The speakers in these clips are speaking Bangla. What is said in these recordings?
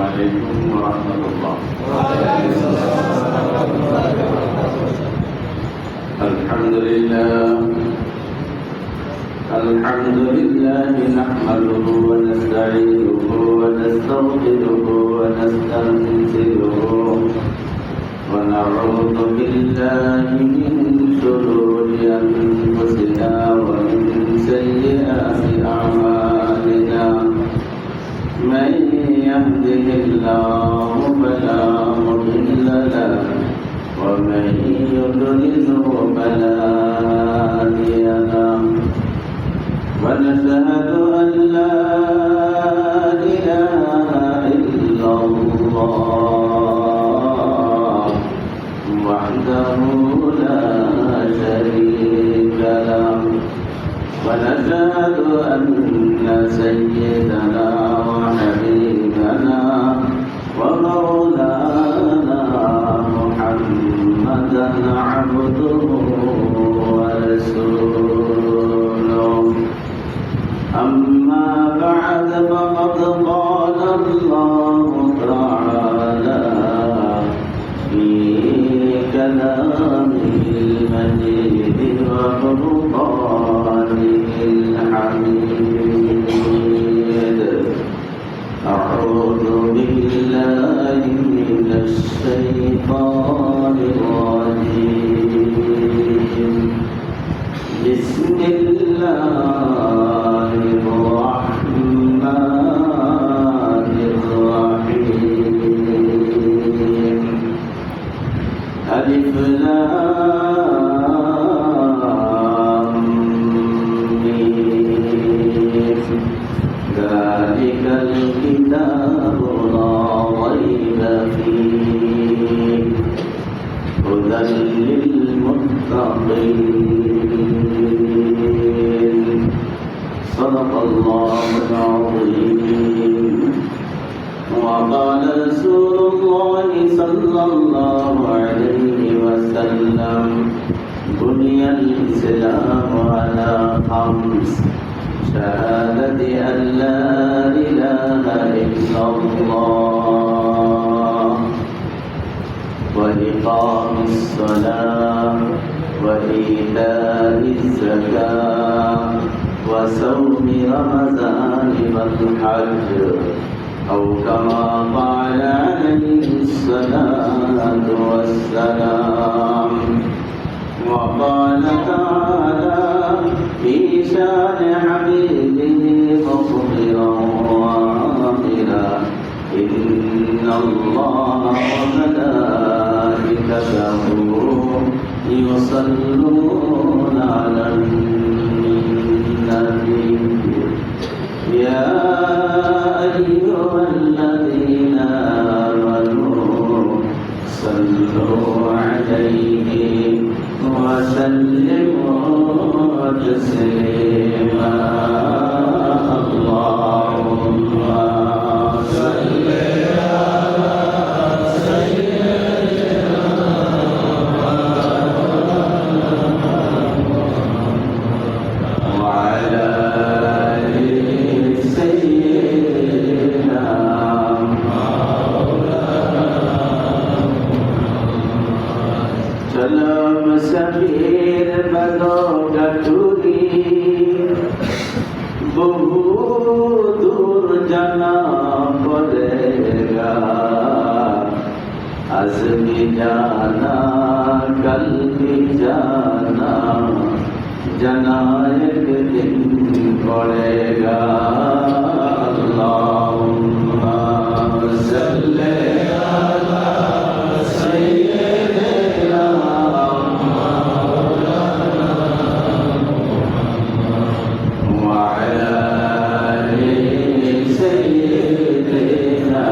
عليكم ورحمة الله. الحمد لله نحمده ونستعينه ونستغفره ونستنزله ونعوذ بالله من شرور أنفسنا ومن سيئات أعمالنا من يهده الله فلا مضل له ومن يضلله فلا هادي له ونشهد أن لا إله إلا الله وحده لا شريك له ونشهد أن سيدنا وحبيبنا ومولانا محمدا عبده ورسوله. أما بعد فقد قال الله تعالى في كلامه المجيد وفرقانه الحميد. أعوذ بالله من الشيطان الرجيم. بسم الله الرحمن الرحيم. ألف لام ميم. ذلك الكتاب لا ريب فيه هدى للمتقين. صدق الله العظيم. وقال رسول الله صلى الله عليه وسلم بني الإسلام على خمس: شهادة أن لا إله إلا الله وإقام الصلاة وإيتاء الزكاة وصوم رمضان والحج، أو كما قال عليه الصلاة والسلام. وقال تعالى في شان حبيبه مخبرا وآخرا: إن الله وملائكته يصلون على النبي يا أيها الذين آمنوا صلوا عليه وسلموا تسليما. اللهم صل على سيدنا وعلى آل سيدنا चलो मुसाफिर बदौलत टूरी बहु दूर जाना पड़ेगा। आज भी जाना कल भी जाना, जाना एक दिन पड़ेगा। अल्लाहुम्मा सल्ली अला सय्यिदिना وعلى آل سيدنا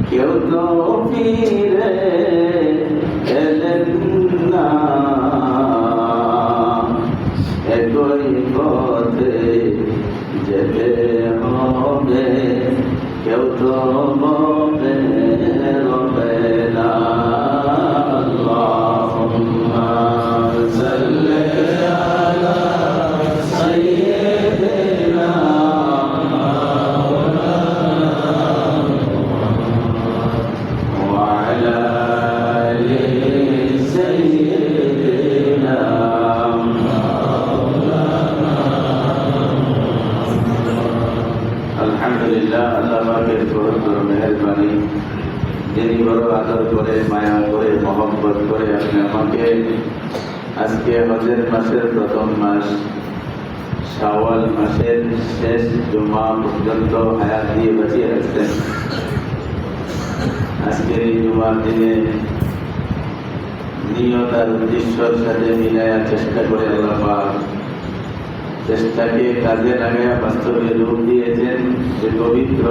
কেউ তো ফিরে এলেন না, একই পথে যেতে হবে, কেউ তো বলে রবে না। আল্লাহ পাকের বড় মেহেরবানি, যিনি বড় আদর করে, মায়া করে, মহব্বত করে আপনি আমাকে আজকে হজের মাসের প্রথম মাস শাওয়াল মাসের শেষ জুমা পর্যন্ত হায়াত দিয়ে বাঁচিয়ে রাখছেন। আজকের এই জুমার দিনে নিয়ত আর উদ্দেশ্যের সাথে মিলাইয়া চেষ্টা করে আল্লাহ পাক চেষ্টাকে কাজে লাগাইয়া বাস্তবে রূপ দিয়েছেন। যে পবিত্র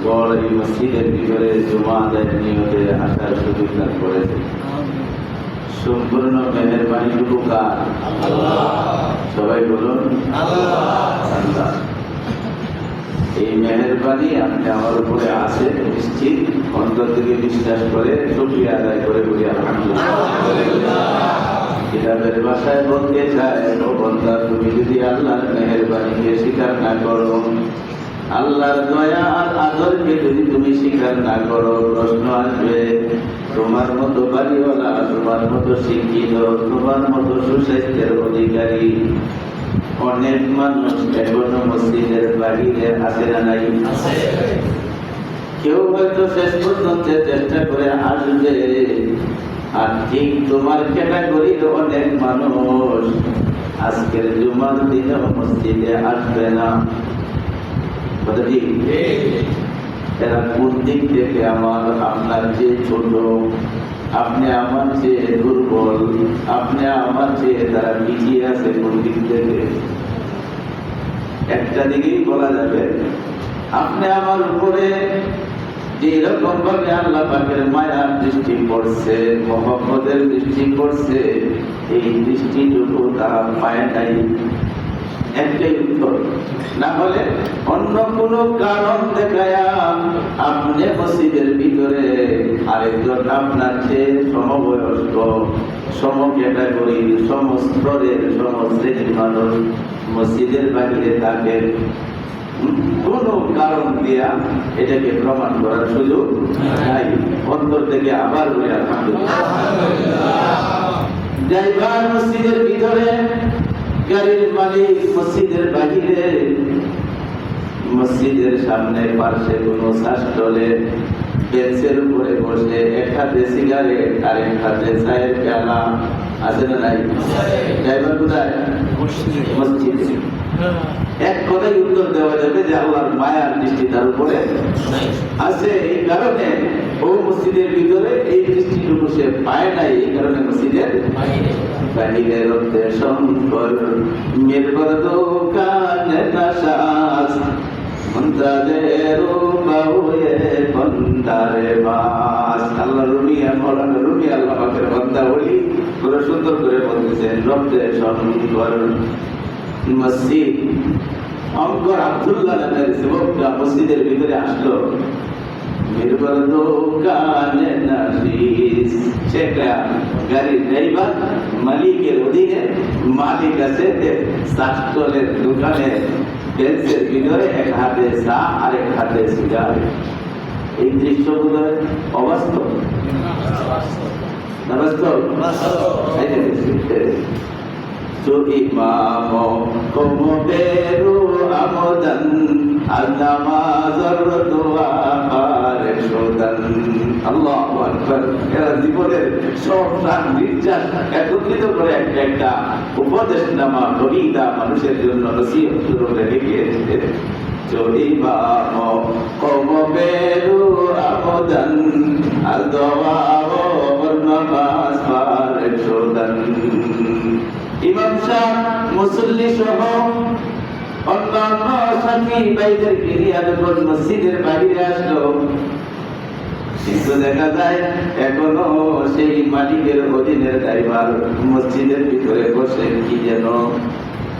বড় এই মসজিদের ভিতরে জুমা আদায়ের নিয়তে আসার সুযোগ দান করেছেন। সম্পূর্ণ মেহেরবানিটুকু কার? সবাই বলুন আল্লাহ। এই মেহেরবানি আপনি আমার উপরে আছে নিশ্চিত, অন্তর থেকে বিশ্বাস করে শুকরিয়া আদায় করে বলি আলহামদুলিল্লাহ। কিতাবের ভাষায় বলতে চায়, ও বান্দা তুমি যদি আল্লাহর মেহেরবানিকে স্বীকার না করো, আল্লাহর দয়া আর আদরকে যদি তুমি স্বীকার না করো, প্রশ্ন আসবে তোমার মতো বাড়িওয়ালা, তোমার মতো শিক্ষিত, তোমার মতো সুস্বাস্থ্যের অধিকারী অনেক মানুষ এখনো মসজিদের বাহিরে আছে না নাই? কেউ হয়তো শেষ পর্যন্ত চেষ্টা করে আসবে, আর ঠিক তোমার ক্যাটাগরির অনেক মানুষ আজকের জুমার দিনে মসজিদে আসবে না। এরা কোন দিক থেকে আমার আপনার চেয়ে ছোট, আপনি আমার চেয়ে দুর্বল, আপনি আমার চেয়ে তারা পিছিয়ে আছে কোন দিক থেকে? একটা দিকেই বলা যাবে, আপনি আমার উপরে যে রকম ভাবে আল্লাহ পাকের মায়ার দৃষ্টি পড়ছে, মহব্বতের দৃষ্টি পড়ছে, এই দৃষ্টিটুকু তারা পায় নাই। একটাই উত্তর, না হলে অন্য কোন কারণ দেখায়া আপনি মসজিদের ভিতরে আরেকজন আপনার চেয়ে সমবয়স্ক, সম ক্যাটাগরির, সমস্তরের, সমশ্রেণীর মানুষ মসজিদের বাহিরে থাকেন, কোন কারণ দিয়া এটাকে প্রমাণ করার সুযোগ নাই। অন্তর থেকে আবার বলে আলহামদুলিল্লাহ। যাইবার মসজিদের ভিতরে, গাড়ির মালিক মসজিদের বাহিরে, মসজিদের সামনে পাশে কোন শাসটলে বেঞ্চের উপরে বসে এক হাতে সিগারেট আর এক হাতে চায়ের পেয়ালা আছে না নাই? ড্রাইভার কোথায়? মসজিদে। এক কথাই উত্তর দেওয়া যাবে যে আল্লাহর মায়ার দৃষ্টি তার উপরে আছে। এই কারণে ও মসজিদের ভিতরে এই দৃষ্টিটুকু সে পায় নাই, এই কারণে মসজিদের বাহিরে রক্তে শঙ্কর মেরবর দোকানে নাশাস মন্তাদের বাউয়ে বন্দারে বাস। আল্লাহ রুমিয়া মৌলানা রুমি আল্লাহ পাকের বান্দা বলি পুরো সুন্দর করে বলতেছেন, রক্তে শঙ্কর মসজিদ। অঙ্কর আব্দুল্লাহ নামের যুবকটা মসজিদের ভিতরে আসলো, মেরবর দোকানে নাশিস। সেটা গাড়ির ড্রাইভার, মালিকের অধীনে, মালিক আছে শাসটলের দোকানে বেঞ্চের ভিতরে এক হাতে চা আর এক হাতে সিগারেট। এই দৃশ্য বোধহয় অবাস্তব না বাস্তব? তো ইমাম কম বেরু আমদান আনামাজর দোয়া পারে শোদান। আল্লাহু আকবার। এরা জীবনের সব প্রাণ নির্যাস একত্রিত করে একটা একটা উপদেশনামা, কবিতা মানুষের জন্য নসিহত করে লিখিয়েছে। তো ইমাম কম বেরু আমদান আর দোয়া ও নামাজ পারে শোদান। ইমাম সাহেব মুসল্লি সহ অন্যান্য সাথী ভাইদেরকে নিয়ে যখন মসজিদের বাইরে আসলো, কিন্তু দেখা যায় এখনো সেই মালিকের অধীনের ড্রাইভার মসজিদের ভিতরে বসে কি যেন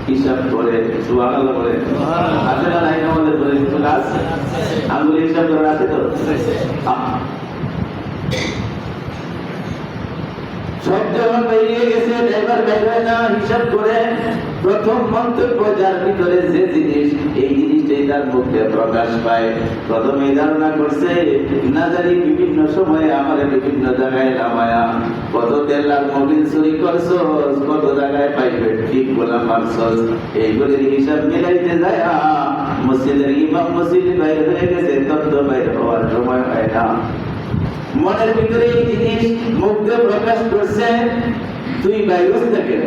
হিসাব করে, সুবহানাল্লাহ বলে। আছে না নাই? আমাদের বলে আছে, আঙ্গুল হিসাব করে আছে তো। সব যখন বেরিয়ে গেছে, ড্রাইভার বাইরে না হিসাব করে প্রথম মন্তব্য যার ভিতরে যে জিনিস, এই জিনিসটাই তার মুখে প্রকাশ পায়। প্রথমে ধারণা করছে না জানি বিভিন্ন সময়ে আমার বিভিন্ন জায়গায় নামায়া কত তেল আর মোবিল চুরি করছস, কত জায়গায় পাইবে ঠিক বলা মারছস, এইগুলির হিসাব মিলাইতে যায় মসজিদের ইমাম মসজিদে বাইরে হয়ে গেছে, তত বাইরে হওয়ার সময় হয় না। মনের ভিতরে এই জিনিস মুখে প্রকাশ করছে, তুই বাইরে থাকে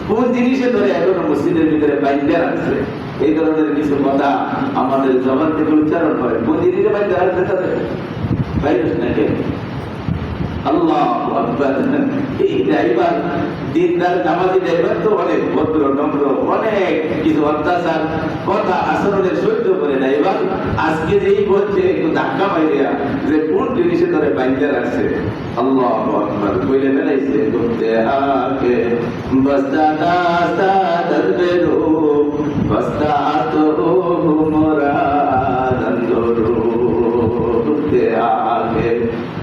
কোন জিনিসে ধরে এখনো মসজিদের ভিতরে বাইরে রাখছে। এই ধরনের কিছু কথা আমাদের জবান থেকে উচ্চারণ হয়, কোন জিনিসে বাইরে রাখছে তাদের বাইরে থাকে। আল্লাহু আকবার। এই ড্রাইভার, দিনদার নামাজি ড্রাইভার তো অনেক ভদ্র নম্র, অনেক কিছু অত্যাচার কথা আচরণের সহ্য করে ড্রাইভার আজকে যেই বলছে একটু ধাক্কা মাইরিয়া যে কোন জিনিসে ধরে বাইন্দা রাখছে। আল্লাহু আকবার কইলে বেলাইছে করতে আকে বস্তা দাস্তা তদবেরু বস্তা তো মোরা দন্দরু করতে আকে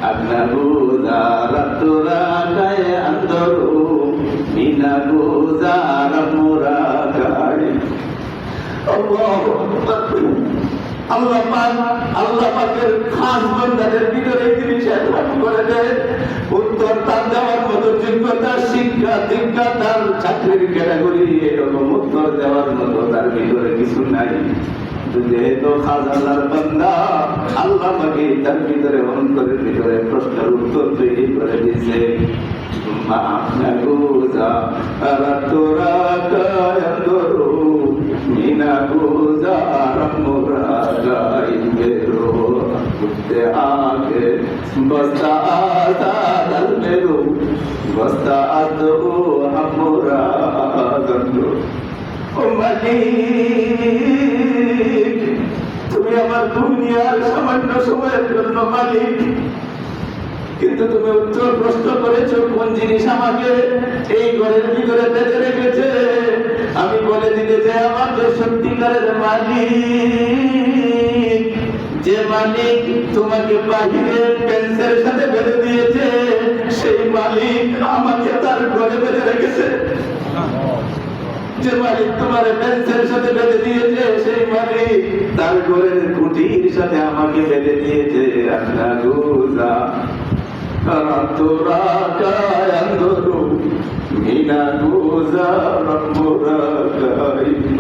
আপনা গুজারতুরা গায়ে আন্দরু মিনা গুজার মোরা গায়ে। আল্লাহ পাকের খাস বান্দাদের ভিতরে এই জিনিস করে দেয়। উত্তর তার দেওয়ার মতো যোগ্যতা, শিক্ষা দীক্ষা, তার চাকরির ক্যাটাগরি এরকম উত্তর দেওয়ার মতো তার ভিতরে কিছু নাই। যেহেতু খাস আল্লাহর বান্দা, আল্লাহ পাকে তার ভিতরে অন্তরের ভিতরে প্রশ্নের উত্তর তৈরি করে দিয়েছে। মিনা গুজার মোরা গাইবেরো করতে আগে বস্তা আদাল মেরো বস্তা আদো আমরা গন্ধ। ও মালিক, তুমি আমার দুনিয়ার সামান্য সময়ের জন্য মালিক, কিন্তু তুমি উত্তর প্রশ্ন করেছো কোন জিনিস আমাকে এই ঘরের ভিতরে বেঁধে রেখেছে। আমি বলে দিতে চাই, আমাকে সত্যিকারের মালিক, যে মালিক তোমাকে বাহিরে পেন্সের সাথে বেঁধে দিয়েছে, সেই মালিক আমাকে তার ঘরে বেঁধে রেখেছে। যে মালিক তোমার পেন্সের সাথে বেঁধে দিয়েছে, সেই মালিক তার ঘরের কুটির সাথে আমাকে বেঁধে দিয়েছে। আপনার গুজা তোরা কায়ন্দরু মিনা গুজার মোরা গাইব।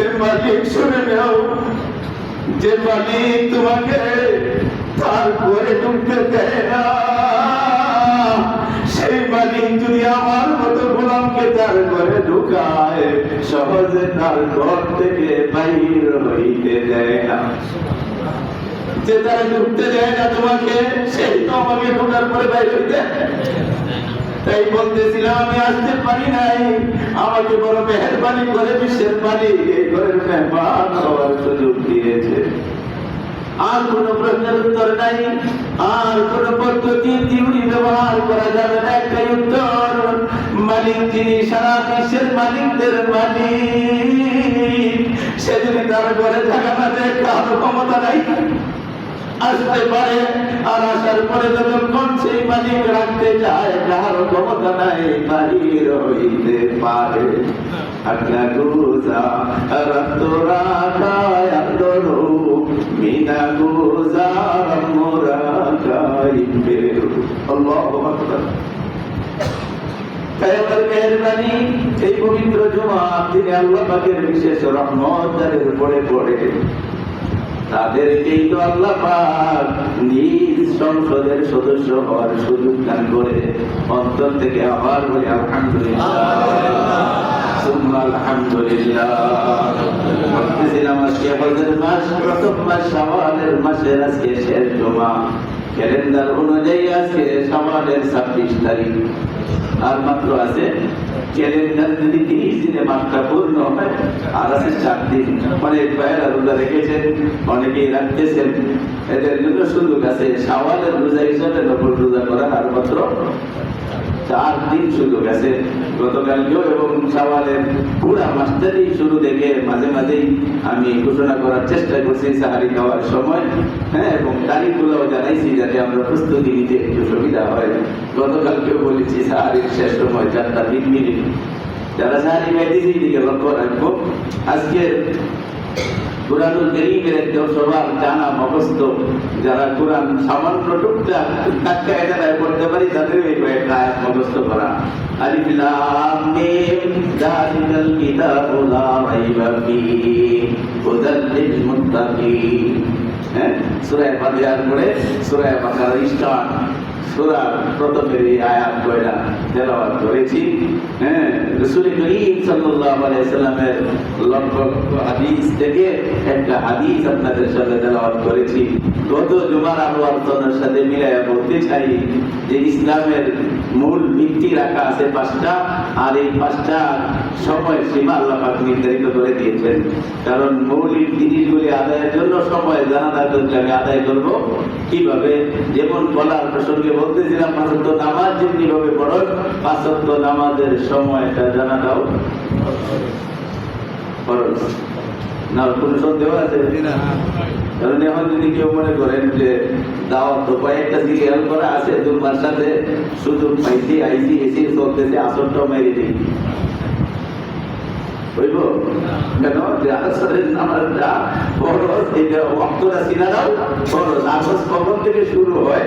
এ মালিক শুনে নাও, যে মালিক তোমাকে তার ঘরে ঢুকতে দেয় না, সেই মালিক যদি আমার মতো গোলামকে তার ঘরে ঢুকায়, সহজে তার ঘর থেকে বাইর হইতে দেয় না। যে তারা ঢুকতে দেয় না তোমাকে, সেই তো আমাকে ঢোকার পরে বাইরে হইতে। তাই বলতেছিলাম, আমি আসতে পারি নাই, আমাকে বড় মেহেরবানি করে বিশ্বের মালিক এই ঘরের মেহমান হওয়ার সুযোগ দিয়েছে। আর কোন প্রশ্নের উত্তর নাই, আর কোন পদ্ধতি থিওরি ব্যবহার করা যাবে না। একটাই উত্তর, মালিক যিনি সারা বিশ্বের মালিকদের মালিক, সে যদি তার ঘরে থাকা না দেয়, কারো ক্ষমতা নাই। আসতে পারে, আর আসার পরে যতক্ষণ সেই মালিক রাখতে চায়, কারো ক্ষমতা নাই বাহির হইতে পারে। আপনার গুজা তোরা কায়ন্দরু মিনা গুজার মোরা গাইবেরো। আল্লাহু আকবার। কায়ামতের মেহেরবানি এই পবিত্র জুমা দিনে আল্লাহ পাকের বিশেষ রহমত যাদের উপরে পড়ে, তাদেরকেই তো আল্লাহ পাক নিজ সংসদের সদস্য হওয়ার সুযোগ দান করে। অন্তর থেকে আবার বলি আলহামদুলিল্লাহ, সুম্মা আলহামদুলিল্লাহ। বলতেছিলাম আজকে হজের মাস, প্রথম মাস শাওয়ালের মাসের আজকে শেষ জুমা। ক্যালেন্ডার অনুযায়ী আজকে শাওয়ালের 26 তারিখ, আর মাত্র আছে ক্যালেন্ডার যদি 30 দিনে মাসটা পূর্ণ হয়, আর আছে 4 দিন। অনেক ভাইয়েরা রোজা রেখেছেন, অনেকেই রাখতেছেন, এদের জন্য সুযোগ আছে শাওয়ালের রোজা হিসাবে নফল রোজা করার আর মাত্র 4 দিন সুযোগ আছে। গতকালকেও এবং শাওয়ালের পুরা মাসটারই শুরু থেকে মাঝে মাঝেই আমি ঘোষণা করার চেষ্টা করছি সাহারি খাওয়ার সময়, হ্যাঁ, এবং তারিখগুলো জানাইছি যাতে আমরা প্রস্তুতি নিতে একটু সুবিধা হয়। গতকালকেও বলেছি সাহারির শেষ সময় 4:03। যারা সাহারি খাইতেছি এদিকে লক্ষ্য রাখবো। আজকের কুরআনুল কারীমের একদম সবার জানা মুখস্থ, যারা কুরআন সামান্য টুকটাক কায়দায় পড়তে পারি তাদের এই কয়েকটা আয়াত মুখস্থ করা। আলিফ লাম মিম যালিকাল কিতাবু লা রাইবা ফীহি হুদাল লিল মুত্তাকিন। সূরা ফাতিহার পরে সূরা বাকারা স্টার্ট, সূরার প্রথমের এই আয়াত কয়টা তেলাওয়াত করেছি। রাসূল করিম সাল্লাল্লাহু আলাইহি ওয়াসাল্লামের লক্ষ হাদিস থেকে একটা হাদিস আপনাদের সাথে তেলাওয়াত করেছি। গত জুমার আলোচনার সাথে মিলাইয়া বলতে চাই যে ইসলামের মূল ভিত্তি রাখা আছে 5টা, আর এই 5টা সময় সীমা আল্লাহ পাক নির্ধারিত করে দিয়েছেন। কারণ মৌলিক জিনিসগুলি আদায়ের জন্য সময় জানা দরকার। আমি আদায় করবো কিভাবে? যেমন বলার প্রসঙ্গে বলতেছিলাম, 5 ওয়াক্ত নামাজ যেমনি ভাবে পড়ো, 5 ওয়াক্ত নামাজের সময়টা জানাটাও ফরজ। না কোনো সন্দেহ আছে? কারণ এখন যদি কেউ মনে করেন যে দাওয়াত তো কয়েকটা সিরিয়াল করা আছে, দুর্বার সাথে শুধু পাইছি আইসি এসি চলতেছে, আসরটাও মেরে দিই হইব কেন? যে আসরের নামাজটা ফরজ, এটা ওয়াক্তটা সিনারাও ফরজ। আসর কখন থেকে শুরু হয়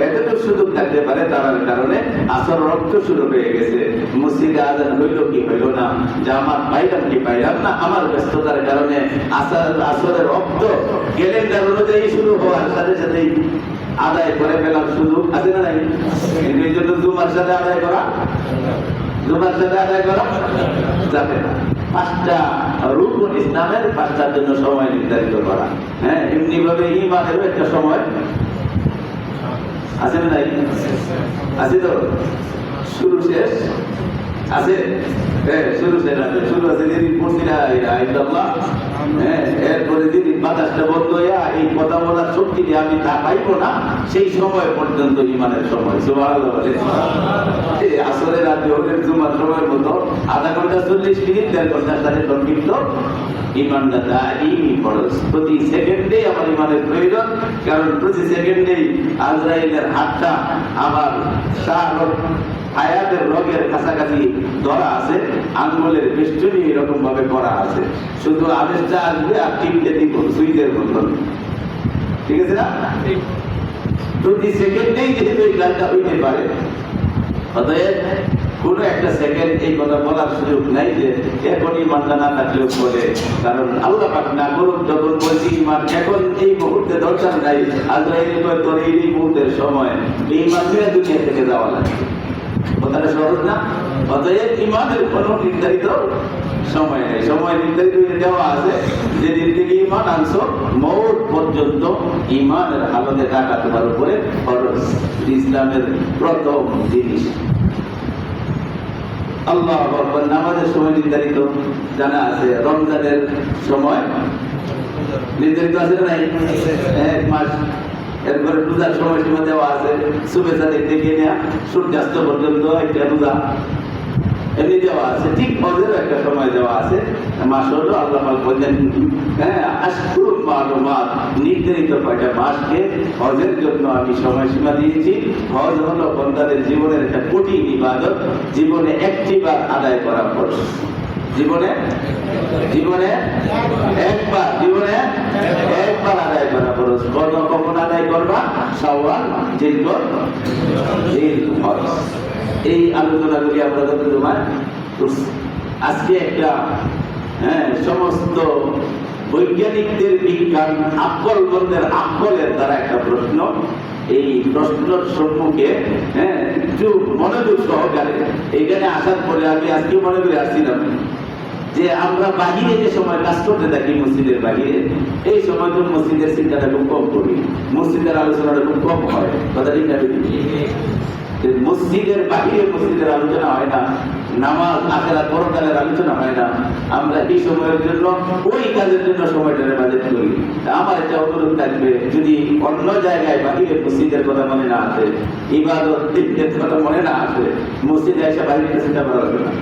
এতে তো সুযোগ থাকতে পারে, তার কারণে আসর রক্ত শুরু হয়ে গেছে। মসজিদে আযান হইল কি হইল না, জামাত পাইলাম কি পাইলাম না, আমার ব্যস্ততার কারণে আসরের রক্ত ক্যালেন্ডার অনুযায়ী শুরু হওয়ার সাথে সাথেই আদায় করে পেলাম। সুযোগ আছে না নাই? কিন্তু এই জন্য জুমার সাথে আদায় করা যাবে না। 5টা রুকন ইসলামের 5টার জন্য সময় নির্ধারিত করা। এমনি ভাবে ঈমানেরও একটা সময় আছে না নাই? আছে তো, শুরু শেষ আছে। শুরু শেষ আছে। শুরু আছে যেদিন পড়ছি না ইল্লাল্লাহ, এরপরে যেদিন বাতাসটা বন্ধ হইয়া এই কথা বলার শক্তি দিয়ে আমি তা পাইবো না, সেই সময় পর্যন্ত ঈমানের সময়। সুবহানাল্লাহ। আসরের রাত জোহরের জুমার সময়ের মতো আধা ঘন্টা 40 মিনিট 1.5 ঘন্টার সাথে সংক্ষিপ্ত ঈমানটা দাইমি ফরজ। প্রতি সেকেন্ডে আমার ঈমানের প্রয়োজন, কারণ প্রতি সেকেন্ডেই আজরাইলের হাতটা আমার হায়াতের রোগের কাছাকাছি ধরা আছে, আঙ্গুলের বেষ্টনী এরকম ভাবে করা আছে। শুধু আদেশটা আসবে আর টিপতে দিব সুইচের মতন, ঠিক আছে না? প্রতি সেকেন্ডেই যেহেতু এই কাজটা হইতে পারে, অতএব কোনো একটা সেকেন্ড এই কথা বলার সুযোগ নাই যে এখন ঈমানটা না থাকলেও বলে। কারণ আল্লাহ পাক না করুক, যখন বলছি ঈমান এখন এই মুহূর্তে দরকার নাই, আজরাইল কয় তোর এই মুহূর্তের সময়, এই ঈমানটা দুনিয়া থেকে যাওয়া লাগে। কথাটা সহজ না? অতএব ঈমানের কোনো নির্ধারিত সময় নেই। সময় নির্ধারিত দেওয়া আছে, যেদিন থেকে ঈমান আনছো মওত পর্যন্ত ঈমানের হালতে থাকা তোমার উপরে ফরজ। ইসলামের প্রথম জিনিস। আল্লাহু আকবার। নামাজের সময় নির্ধারিত জানা আছে, রমজানের সময় নির্ধারিত আছে না নাই? 1 মাস। এরপরে রোজার সময়সীমা দেওয়া আছে, শুভেচ্ছা দেখতে গিয়ে নেওয়া সূর্যাস্ত পর্যন্ত একটা রোজা এমনি দেওয়া আছে। ঠিক হজেরও একটা সময় দেওয়া আছে। মাস হলো আল্লাহ পাক বলেন আশহুরুম মালুমাত, নির্ধারিত কয়টা মাসকে হজের জন্য আমি সময়সীমা দিয়েছি। হজ হলো বান্দাদের জীবনের একটা কঠিন ইবাদত, জীবনে একটিবার আদায় করা ফরজ। জীবনে একবার আদায় করা ফরজ। কখন আদায় করবা? শাওয়াল, জিলহজ। এই আলোচনাগুলি আমরা গত জুমায় আজকে একটা সমস্ত বৈজ্ঞানিকদের বিজ্ঞান আকলবন্দের আকলের দ্বারা একটা প্রশ্ন। এই প্রশ্নের সম্মুখে একটু মনোযোগ সহকারে এখানে আসার পরে আমি আজকে মনে করে আসছিলাম যে আমরা বাহিরে যে সময় কাজ করতে থাকি, মসজিদের বাহিরে, এই সময় তো মসজিদের চিন্তাটা খুব কম করি, মসজিদের আলোচনাটা খুব কম হয়। কথা ঠিক না? মসজিদের বাহিরে মসজিদের আলোচনা হয় না, নামাজ আখেরাত পরকালের আলোচনা হয় না। আমরা এই সময়ের জন্য ওই কাজের জন্য সময়টারে বাজেট করি। আমার একটা অনুরোধ থাকবে, যদি অন্য জায়গায় বাহিরে মসজিদের কথা মনে না আসে, ইবাদত দিনের কথা মনে না আসে, মসজিদে এসে বাহিরে চিন্তা করা হবে না।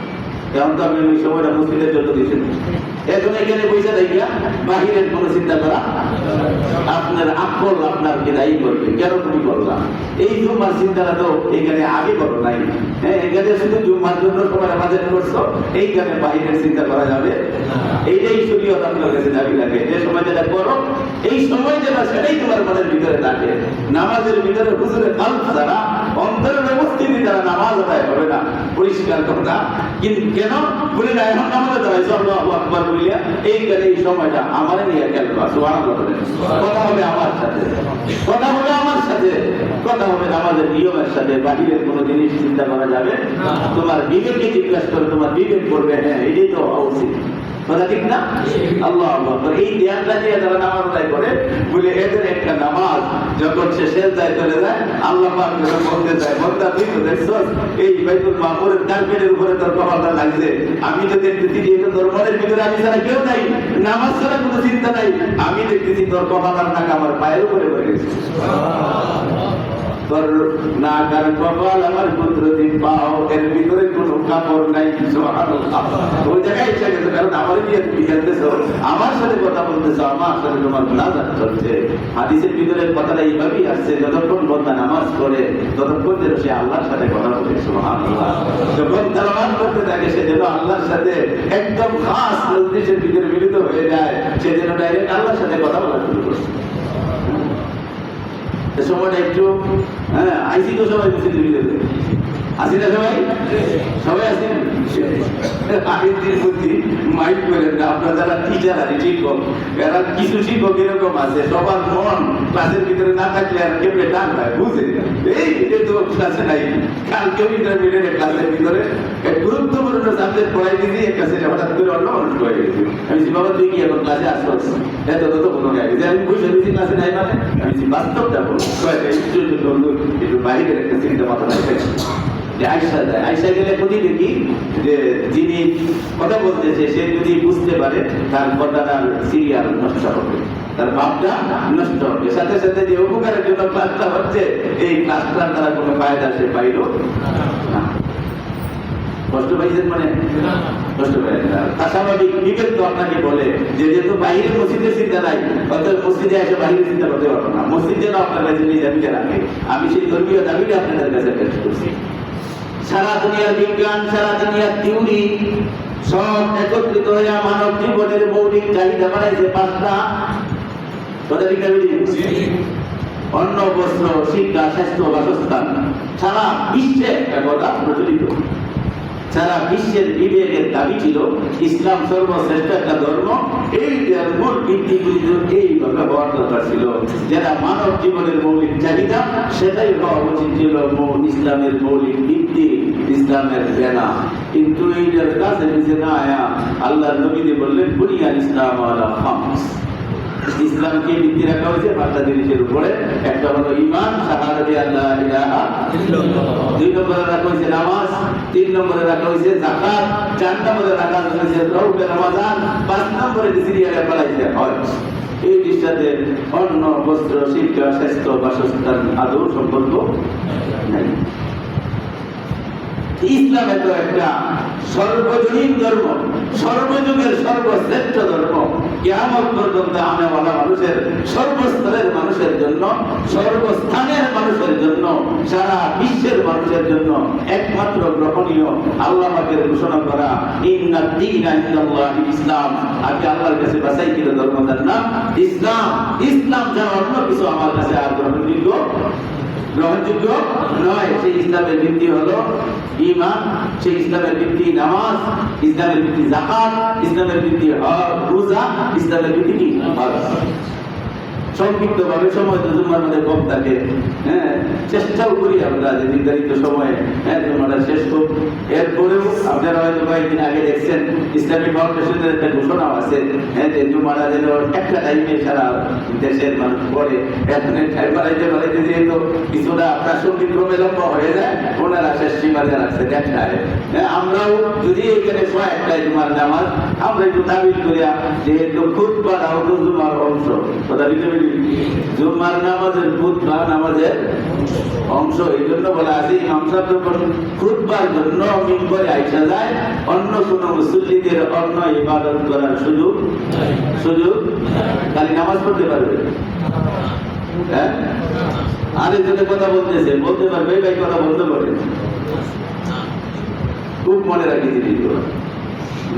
এখন তো আমি ওই সময়টা মসজিদের জন্য দিয়েছি। এখন এখানে পয়সা দেখিয়া বাহিরের কোনো চিন্তা করা, আপনি আপনার আকল আপনাকে দায়ী করবে, কেন তুমি করলাম এই জুম্মার চিন্তাটা তো এখানে আগে করো নাই। হ্যাঁ, এখানে শুধু জুম্মার জন্য তোমার বাজেট করছো, এইখানে বাহিরের চিন্তা করা যাবে। এইটাই শরীয়ত আপনার কাছে দাবি রাখে, যে সময় যেটা করো এই সময় যেটা সেটাই তোমার মনের ভিতরে থাকে। নামাজের ভিতরে হুজুরের কাল্প দ্বারা অন্তরের উপস্থিতি দ্বারা নামাজ আদায় হবে না, পরিষ্কার কথা। কিন্তু কেন বলি না, এখন নামাজে দাঁড়াইছে আল্লাহু আকবার বলিয়া এইখানে এই সময়টা আমার নিয়ে খেলবা। সুবহানাল্লাহ, কথা হবে আমার সাথে, কথা হবে আমার সাথে, কথা হবে আমাদের নিয়মের সাথে। বাহিরের কোনো জিনিস চিন্তা করা যাবে না। তোমার বিবেককে জিজ্ঞাসা করে, তোমার বিবেক করবে হ্যাঁ এটাই তো হওয়া উচিত, কথা ঠিক না? আল্লাহ আকবার। এই ধ্যানটা নিয়ে যারা নামাজ আদায় করে বলে এদের একটা নামাজ যখন সে সেজদায় চলে যায়, আল্লাহ পাক যখন বলতে যায় বন্দা তুই তো দেখছস এই বাইতুল মামুরের কার্পেটের উপরে তোর কপালটা লাগছে, আমি তো দেখতেছি যে এটা তোর মনের ভিতরে আমি ছাড়া কেউ নাই, নামাজ ছাড়া কোনো চিন্তা নাই, আমি দেখতেছি তোর কপাল নাক আমার পায়ের উপরে পড়ে গেছে। তোর নাক আর কপাল আমার কুদরতি পাও, এর ভিতরে কোনো কাপড় নাই। ওই জায়গায় এসে গেছে, কারণ আমার নিয়ে তুমি খেলতেছো, আমার সাথে কথা বলতেছো, আমার সাথে তোমার মুনাজাত চলছে। হাদিসের ভিতরে কথাটা এইভাবেই আসছে, যতক্ষণ বান্দা নামাজ পড়ে ততক্ষণ যেন সে আল্লাহর সাথে কথা বলে। সুবহানাল্লাহ। যখন তেলাওয়াত করতে থাকে সে যেন আল্লাহর সাথে একদম খাস মজলিসের ভিতরে মিলিত হয়ে যায়, সে যেন ডাইরেক্ট আল্লাহর সাথে কথা বলা শুরু করে। সময়টা একটু আইসি তো সবাই আসি না, সবাই সবাই আসেন। আগের দিন বুদ্ধি মাইক করেন না, আপনার যারা টিচার আছে শিক্ষক, এরা কিছু শিক্ষক এরকম আছে সবার মন ক্লাসের ভিতরে না থাকলে আর কেমনে টান হয় বুঝে, এই এটা তো ক্লাসে নাই, কালকে ইন্টারমিডিয়েট ক্লাসের ভিতরে গুরুত্বপূর্ণ সাবজেক্ট পড়াই দিয়েছি, একটা সেটা হঠাৎ করে অন্য মানুষ পড়াই দিয়েছি। আমি বাবা তুই কি এখন ক্লাসে আসছো, এত তত কোনো গাড়ি আমি বসে দিয়েছি ক্লাসে নাই, মানে আমি বাস্তবটা বলবো একটু বাইরের একটা চিন্তা মাথা রাখতে। আয়সা যায়, আয়সা গেলে প্রতি দেখি যে যিনি কথা বলতেছে সে যদি বুঝতে পারে তার কথাটার সিরিয়াল নষ্ট হবে, তার ভাবটা নষ্ট হবে, সাথে সাথে যে উপকারের জন্য ক্লাসটা হচ্ছে এই ক্লাসটার দ্বারা কোনো ফায়দা সে পাইল না। কষ্ট পাইছেন মানে কষ্ট পাই না। স্বাভাবিক বিবেক তো আপনাকে বলে যে যেহেতু বাইরের মসজিদের চিন্তা নাই, অর্থাৎ মসজিদে এসে বাইরের চিন্তা করতে পারবো না, মসজিদ যেন আপনার কাছে নিয়ে দাবিটা রাখে। আমি সেই ধর্মীয় দাবিটা আপনাদের কাছে পেশ করছি। সারা দুনিয়ার বিজ্ঞান, সারা দুনিয়ার থিওরি সব একত্রিত হয়ে মানব জীবনের মৌলিক চাহিদা বানাইছে পাঁচটা। অন্ন, বস্ত্র, শিক্ষা, স্বাস্থ্য, বাসস্থান। সারা বিশ্বে একটা কথা প্রচলিত, সারা বিশ্বের বিবেকের দাবি ছিল ইসলাম সর্বশ্রেষ্ঠ একটা ধর্ম। এই মূল ভিত্তিগুলি এইভাবে হওয়ার দরকার ছিল, যেটা মানব জীবনের মৌলিক চাহিদা সেটাই হওয়া উচিত ছিল ইসলামের মৌলিক ভিত্তি, ইসলামের বেনা। কিন্তু এইটার কাছে নিচে না আয়া আল্লাহ নবীজি বললেন বুনিয়াল ইসলাম আলা খামস। ইসলামকে ভিত্তি রাখা হয়েছে পাঁচটা জিনিসের উপরে। একটা হলো ঈমান, শাহাদাতে আল্লাহ ইলাহা ইল্লাল্লাহ। 2 নম্বরে রাখা হয়েছে নামাজ, 3 নম্বরে রাখা হয়েছে যাকাত, 4 নম্বরে রাখা হয়েছে রওজা রমাদান, 5 নম্বরে সিরিয়ালে পালাইছে হজ। এই দৃষ্টাতে অন্ন, বস্ত্র, শিক্ষা, স্বাস্থ্য, বাসস্থান আদৌ সম্পর্ক নাই। ইসলাম এত একটা সর্বজনীন ধর্ম, সর্বযুগের সর্বশ্রেষ্ঠ ধর্ম, কিয়ামত পর্যন্ত আনেওয়ালা মানুষের, সর্বস্তরের মানুষের জন্য, সর্বস্থানের মানুষের জন্য, সারা বিশ্বের মানুষের জন্য একমাত্র গ্রহণীয় আল্লাহ পাকের ঘোষণা করা ইন্নাদ দীনা ইনদাল্লাহি ইসলাম। আমি আল্লাহর কাছে বাছাইকৃত ধর্ম, তার নাম ইসলাম। ইসলাম ছাড়া অন্য কিছু আমার কাছে আর গ্রহণযোগ্য নয়। সেই ইসলামের ভিত্তি হলো ঈমান, সেই ইসলামের ভিত্তি নামাজ, ইসলামের ভিত্তি যাকাত, ইসলামের ভিত্তি হজ, রোজা, ইসলামের ভিত্তি কি হজ। সংক্ষিপ্ত ভাবে সময় তো জুম্মার মধ্যে কম থাকে, চেষ্টাও করি আমরা যে নির্ধারিত সময়ে জুম্মাটা শেষ হোক। এরপরেও আপনারা হয়তো কয়েকদিন আগে দেখছেন ইসলামিক ফাউন্ডেশনের একটা ঘোষণা আছে যে জুম্মাটা যেন একটা টাইমে সারা দেশের মানুষ পড়ে। এখন বাড়াইতে যেহেতু কিছুটা প্রাসঙ্গিক ক্রমে লম্বা হয়ে যায়, ওনারা শেষ সীমাতে রাখছে দেখায়। আমরাও যদি এখানে একটাই জুম্মার নামাজ আমরা একটু দাবিল করিয়া যেহেতু খুতবা হতো জুম্মার অংশ, কথা দিতে জুম্মার নামাজের খুতবা নামাজের অংশ, এই জন্য বলা আছে ইমাম সাহেব যখন খুতবার জন্য মিম্বরে আইসা যায় অন্য কোন মুসল্লিদের অন্য ইবাদত করার সুযোগ খালি নামাজ পড়তে পারবে। হ্যাঁ, আরেকজনে কথা বলতেছে, বলতে পারবে ভাই কথা বলতে পারে, খুব মনে রাখি জিনিসগুলো।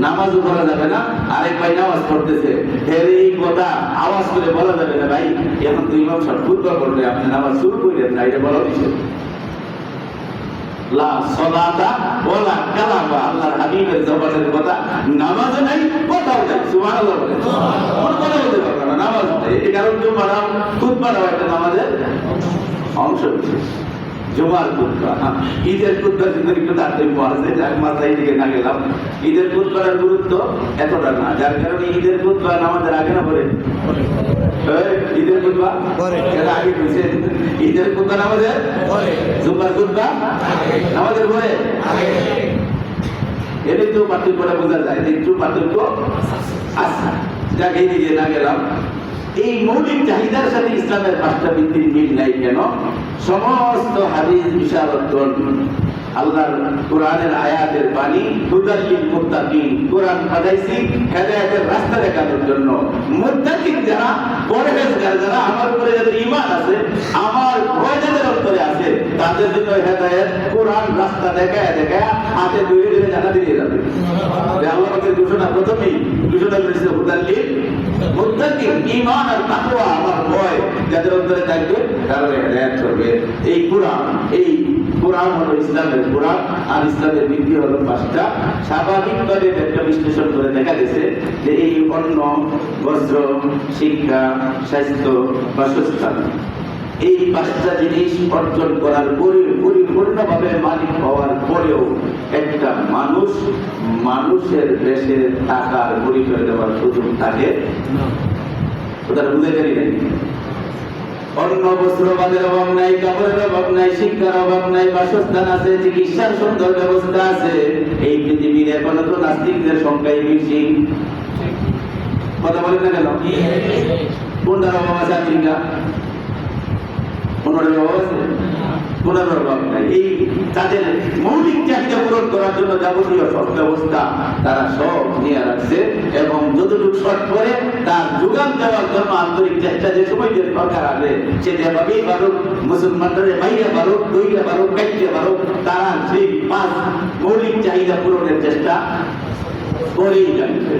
নামাজও করা যাবে না, আরেক ভাই নামাজ পড়তেছে, এই কথা আওয়াজ করে বলা যাবে না, ভাই এখন তো ইমাম সাহেব খুতবা করবে, আপনি নামাজ শুরু করলেন না, এটা বলা নিষেধ। লা সালাতা ওয়ালা কালামা, আল্লাহর হাবিবের জবানের কথা, নামাজও নাই, কথাও নাই। সুবহানাল্লাহ বলে কোন কথা বলতে পারবে না, নামাজ নাই। এই কারণ জুমার খুতবাটাও একটা নামাজের অংশ বিশেষ। জুমার খুতবা, ঈদের খুতবা কিন্তু একটু তারতম্য আছে, যার মাথায় দিকে না গেলাম। ঈদের খুতবার গুরুত্ব এতটা না, যার কারণে ঈদের খুতবা নামাজের আগে না পড়ে, ঈদের খুতবা এর আগে হয়েছে, ঈদের খুতবা নামাজের পরে, জুমার খুতবা নামাজের পরে। এর একটু পার্থক্যটা বোঝা যায়, একটু পার্থক্য আছে, যাকে এই দিকে না গেলাম। এই মৌলিক চাহিদার সাথে ইসলামের 5টা ভিত্তির মিল নাই কেন? সমস্ত হাদিস বিশারদগণ আল্লাহর কোরআনের আয়াতের বাণী, হুদাল লিল মুত্তাকিন, কোরআন পাঠাইছি হেদায়েতের রাস্তা দেখানোর জন্য। মুত্তাকিন যারা, পরহেজগার যারা, আমার উপরে যাদের ঈমান আছে, আমার ভয় যাদের অন্তরে আছে, তাদের জন্য হেদায়েত কোরআন রাস্তা দেখায় দেখায় হাতে ধরে ধরে জানা দিয়ে যাবে। আল্লাহ পাকের ঘোষণা প্রথমেই ঘোষণা করেছে হুদাল লিল মুত্তাকিন, ঈমান আর তাকওয়া, আমার ভয় যাদের অন্তরে থাকবে তারা হেদায়েত করবে। এই কোরআন হলো ইসলামের কোরআন, আর ইসলামের ভিত্তি হলো 5টা। স্বাভাবিকভাবে একটা বিশ্লেষণ করে দেখা গেছে যে এই অন্ন, বস্ত্র, শিক্ষা, স্বাস্থ্য, বাসস্থান, এই 5টা জিনিস অর্জন করার পরিপূর্ণভাবে মালিক হওয়ার পরেও একটা মানুষের দেশে থাকার পরিচয় দেওয়ার সুযোগ থাকে ওটা বুঝে জানি নাই। অন্ন বস্ত্র বাদের অভাব নাই, কাপড়ের অভাব নাই, শিক্ষার অভাব নাই, বাসস্থান আছে, চিকিৎসার সুন্দর ব্যবস্থা আছে। এই পৃথিবীর এখনো তো নাস্তিকদের সংখ্যাই বেশি। কথা বলেন না কেন? কোনটার অভাব আছে? আমেরিকা কোনটার অভাব আছে? কোনটার অভাব নাই। এই তাদের মৌলিক চাহিদা পূরণ করার জন্য যাবতীয় সব ব্যবস্থা তারা সব নিয়ে রাখছে, এবং যতটুকু শর্ট করে তার যোগান দেওয়ার জন্য আন্তরিক চেষ্টা যে সময় যে সরকার আসে, সে যেভাবেই পারুক, মুসলমানদের বাইরে পারুক, দইরে পারুক, কাইটে পারুক, তারা সেই 5 মৌলিক চাহিদা পূরণের চেষ্টা করেই যাচ্ছে।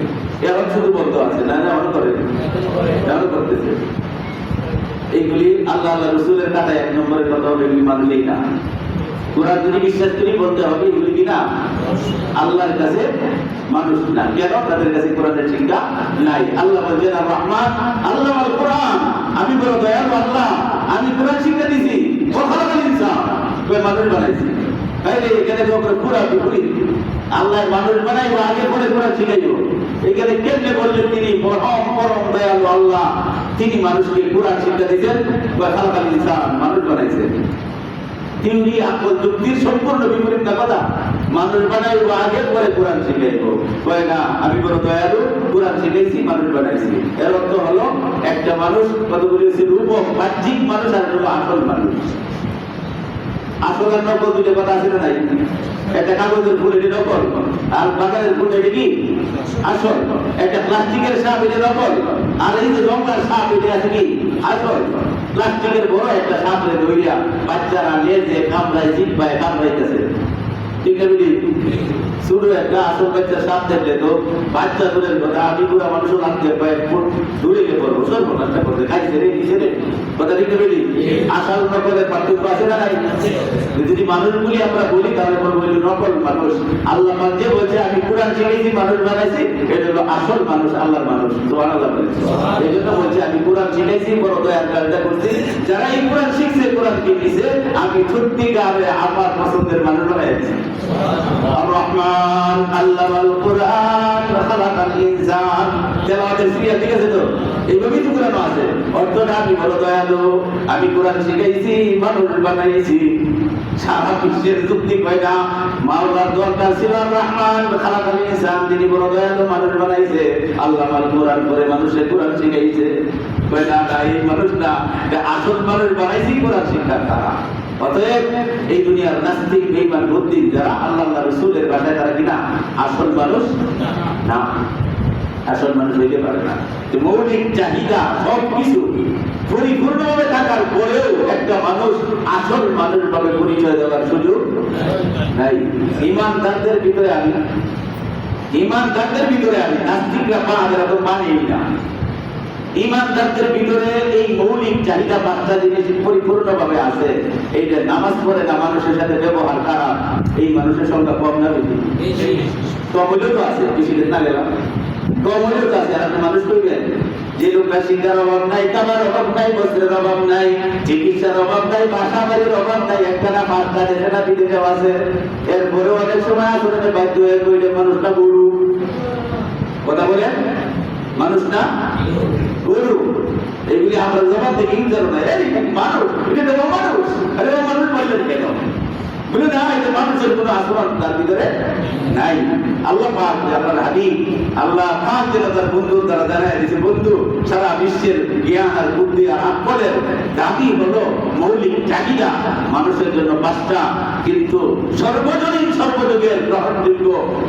এখন শুধু বলতে আছে না, না অনেক করে করতেছে। এইগুলি আল্লাহ আল্লাহ রসুলের কাটায় 1 নম্বরের কথা হলো, এগুলি মানলেই না। কোরআন যদি বিশ্বাস করি বলতে হবে এগুলি কিনা আল্লাহর কাছে মানুষ না। কেন? তাদের কাছে কোরআনের শিক্ষা নাই। আল্লাহ বলছেন আর রহমান আল্লাহ আল কোরআন, আমি বড় দয়ালু আল্লাহ, আমি কোরআন শিক্ষা দিছি। ওখালাকাল ইনসান, মানুষ বানাইছি। এখানে পুরা বিপরীত, আল্লাহ মানুষ বানাইবো, আগে পরে কোরআন শিখাইবো। এখানে কেমনে বললেন তিনি পরম দয়ালু আল্লাহ, তিনি মানুষকে কোরআন শিক্ষা দিয়েছেন, ওখালাকাল ইনসান, মানুষ বানাইছেন। থিওরি আকল যুক্তির সম্পূর্ণ বিপরীত না কথা। মানুষ বানাইবো, আগে পরে কোরআন শিখাইবো। কয় না, আমি বড় দয়ালু, কোরআন শিখাইছি, মানুষ বানাইছি। এর অর্থ হলো একটা মানুষ কতগুলি হচ্ছে রূপক বাহ্যিক মানুষ, আর হলো আসল মানুষ। আসল আর নকল দুটো কথা আছে না নাই? একটা কাগজের ফুল এটি নকল, আর বাগানের ফুল এটি কি আসল। একটা প্লাস্টিকের সাপ এটি নকল, আর এই যে রঙার সাপ এটি আছে কি আসল। প্লাস্টিকের বড় একটা সাপরে ধরিয়া বাচ্চারা লেজে কামড়ায়, চিপায় কামড়াইতেছে, ঠিক না? ছোট একটা আসল বাচ্চা সাপ দেখলে তো বাচ্চা দূরের কথা, আমি পুরা মানুষও লাগতে কয়েক ফুট দূরে গিয়ে পড়বো, সর্বনাশটা করতে খাইছে রে, নিচে রে, কথা ঠিক না? আসল নকলের পার্থক্য আছে না নাই? যদি মানুষগুলি আমরা বলি তাহলে বলবো নকল মানুষ। আল্লাহ যে বলছে আমি কোরআন শিখেছি, মানুষ বানাইছি, এটা হলো আসল মানুষ, আল্লাহর মানুষ। সুবহানাল্লাহ বলেছে। এই জন্য বলছে আমি কোরআন শিখেছি, বড় দয়ার কাজটা করছি। যারা এই কোরআন শিখছে, কোরআন কিনেছে, আমি সত্যিকারে আমার পছন্দের মানুষ বানাইছি। আর-রহমান আল্লামাল কোরআন খালাকাল ইনসান, তেলাওয়াতের সিরিয়াল ঠিক আছে তো? এইভাবেই তো কোরআন আছে। অর্থটা আমি বড় দয়ালু, আমি কোরআন শিখাইছি, মানুষ বানাইছি। সারা বিশ্বের যুক্তি কয় না, মাওলার দরকার ছিল আর-রহমান খালাকাল ইনসান, তিনি বড় দয়ালু, মানুষ বানাইছে। আল্লামাল কোরআন করে মানুষের কোরআন শিখাইছে। কয় না, এই মানুষ না, আসল মানুষ বানাইছি কোরআন শিক্ষার দ্বারা। অতএব এই দুনিয়ার নাস্তিক, বেঈমান, বুদ্ধিন যারা, আল্লাহ আল্লাহ রাসূলের ভাষায় তারা কিনা আসল মানুষ না, আসল মানুষ হইতে পারে না। মৌলিক চাহিদা সবকিছু পরিপূর্ণভাবে থাকার মানুষ আসল মানুষ ভাবে পরিচয় দেওয়ার সুযোগ নাই। ইমানদারদের ভিতরে আমি নাস্তিকরা পাহাড়ের তো মানেই না। ইমানদারদের ভিতরে এই মৌলিক চাহিদা 5টা জিনিস পরিপূর্ণভাবে আছে। এইটা নামাজ পড়ে না, মানুষের সাথে ব্যবহার খারাপ, এই মানুষের সংখ্যা কম না বেশি? কম হলেও তো আছে, বেশি দিন না গেলাম, কম হলেও তো আছে। আপনি মানুষ করবেন যে লোকটা শিক্ষার অভাব নাই, কামার অভাব নাই, বস্ত্রের অভাব নাই, চিকিৎসার অভাব নাই, বাসা বাড়ির অভাব নাই, একটা না 5টা দেশে না বিদেশেও আছে, এরপরেও অনেক সময় আসলে বাধ্য হয়ে কইলে মানুষটা গরু। কথা বলেন, মানুষ না গরু। এগুলি আমরা জবাব দেখি মানুষ, এটা তো মানুষ, আরে ও মানুষ বললেন কেন? বলে না, এটা মানুষের কোনো আচরণ তার ভিতরে নাই। আল্লাহ পাক, আল্লাহর হাবিব আল্লাহ পাক যেন তার বন্ধুর দ্বারা জানায় দিয়েছে, বন্ধু সারা বিশ্বের জ্ঞান আর বুদ্ধি আর আকলের দাবি হলো মৌলিক চাহিদা মানুষের জন্য 5টা, কিন্তু সর্বজনীন সর্বযুগের গ্রহণযোগ্য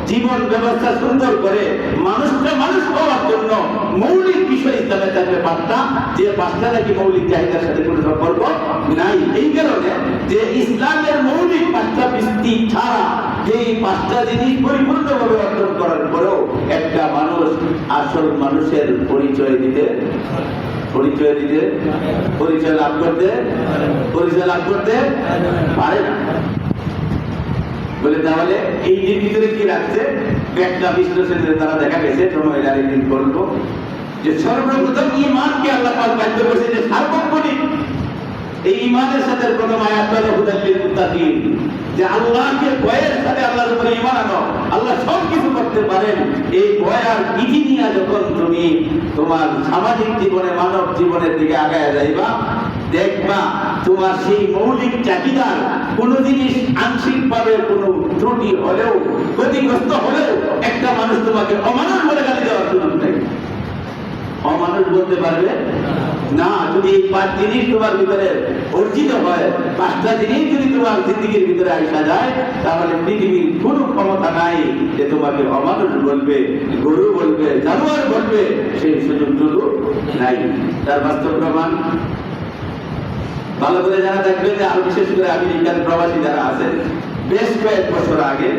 জীবন ব্যবস্থা সুন্দর করে মানুষকে মানুষ হওয়ার জন্য মৌলিক বিষয় ইসলামে থাকবে 5টা, যে 5টা নাকি মৌলিক চাহিদার সাথে কোনো সম্পর্ক নাই। এই কারণে যে ইসলামের মৌলিক 5টা ভিত্তি ছাড়া এই 5টা জিনিস পরিপূর্ণভাবে অর্জন করার পরেও একটা মানুষ আসল মানুষের পরিচয় লাভ করতে পারে না। বলে তাহলে এই যে ভিতরে কি রাখছে, একটা বিশ্লেষণের দ্বারা দেখা গেছে, সময় আরেকদিন বলবো, যে সর্বপ্রথম ঈমানকে আল্লাহ পাক বাধ্য করেছে যে সার্বক্ষণিক এই ঈমানের সাথে কোনো মায়া তলে হুদাল্লিল মুত্তাকিন, যে আল্লাহকে ভয়ের সাথে আল্লাহর উপরে ঈমান আনো, আল্লাহ সব কিছু করতে পারেন। এই ভয় আর বিধি নিয়ে যখন তুমি তোমার সামাজিক জীবনে, মানব জীবনের দিকে আগায় যাইবা, দেখবা তোমার সেই মৌলিক চাহিদার কোনো জিনিস আংশিকভাবে কোনো ত্রুটি হলেও, ক্ষতিগ্রস্ত হলেও একটা মানুষ তোমাকে অমানুষ বলে গালি দেওয়ার সুযোগ নেই। অমানুষ বলতে পারবে না। যদি এই 5 জিনিস তোমার ভিতরে অর্জিত হয়, 5টা জিনিস যদি তোমার জিন্দেগির ভিতরে আইসা যায়, তাহলে পৃথিবীর কোনো ক্ষমতা নাই যে তোমাকে অমানুষ বলবে, গরু বলবে, জানোয়ার বলবে, সেই সুযোগটুকু নাই। তার বাস্তব প্রমাণ ভালো করে জানা থাকবে যে আরো বিশেষ করে আমেরিকান প্রবাসী যারা আছেন, বেশ কয়েক বছর আগে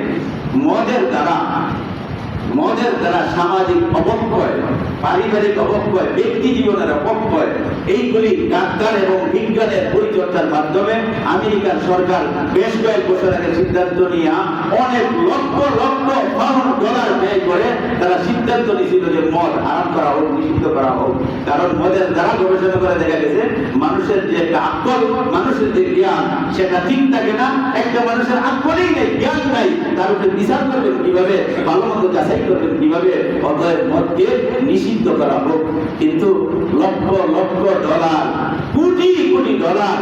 মদের দ্বারা সামাজিক অবক্ষয়, পারিবারিক অবক্ষয়, ব্যক্তি জীবনের অবক্ষয়, এইগুলি ডাক্তার এবং বিজ্ঞানের পরিচর্যার মাধ্যমে আমেরিকার সরকার বেশ কয়েক বছর আগে সিদ্ধান্ত নিয়ে অনেক লক্ষ লক্ষ পাউন্ড ডলার ব্যয় করে তারা সিদ্ধান্ত নিয়েছিল যে মদ হারাম করা হোক, নিষিদ্ধ করা হোক। কারণ মদের দ্বারা গবেষণা করে দেখা গেছে মানুষের যে একটা আকল, মানুষের যে জ্ঞান, সেটা ঠিক থাকে না। একটা মানুষের আকলই নেই, জ্ঞান নাই, তার উপরে বিচার করবেন কিভাবে, ভালো মন্দ যাচাই করবেন কিভাবে, অতএব মদকে নিষিদ্ধ করা হোক। কিন্তু লক্ষ লক্ষ ডলার, কোটি কোটি ডলার,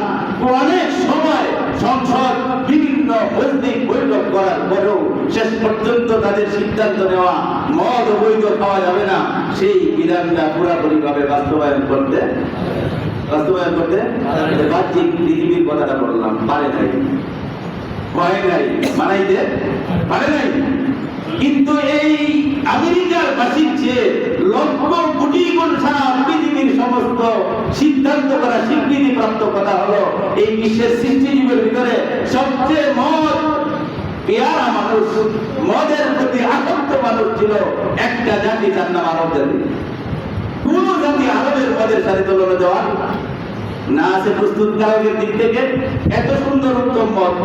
অনেক সময় সংসদ বিভিন্ন মৌলিক বৈঠক করার পরেও শেষ পর্যন্ত তাদের সিদ্ধান্ত নেওয়া মদ অবৈধ খাওয়া যাবে না, সেই বিধানটা পুরাপুরি ভাবে বাস্তবায়ন করতে বাহ্যিক পৃথিবীর কথাটা বললাম, পারে নাই, মানাইতে পারে নাই। কিন্তু এই আমেরিকার বাসীর চেয়ে লক্ষ কোটি গুণ সারা পৃথিবীর সমস্ত সিদ্ধান্ত করা স্বীকৃতি প্রাপ্ত কথা হলো, এই বিশ্বের সৃষ্টিজীবের ভিতরে সবচেয়ে পেয়ারা মানুষ, মদের প্রতি আসক্ত মানুষ ছিল একটা জাতি, তার নাম আরব জাতি। কোন জাতি আরবের মদের সাথে তুলনা দেওয়া না আছে প্রস্তুতকারকের দিক থেকে। এত সুন্দর উত্তম মদ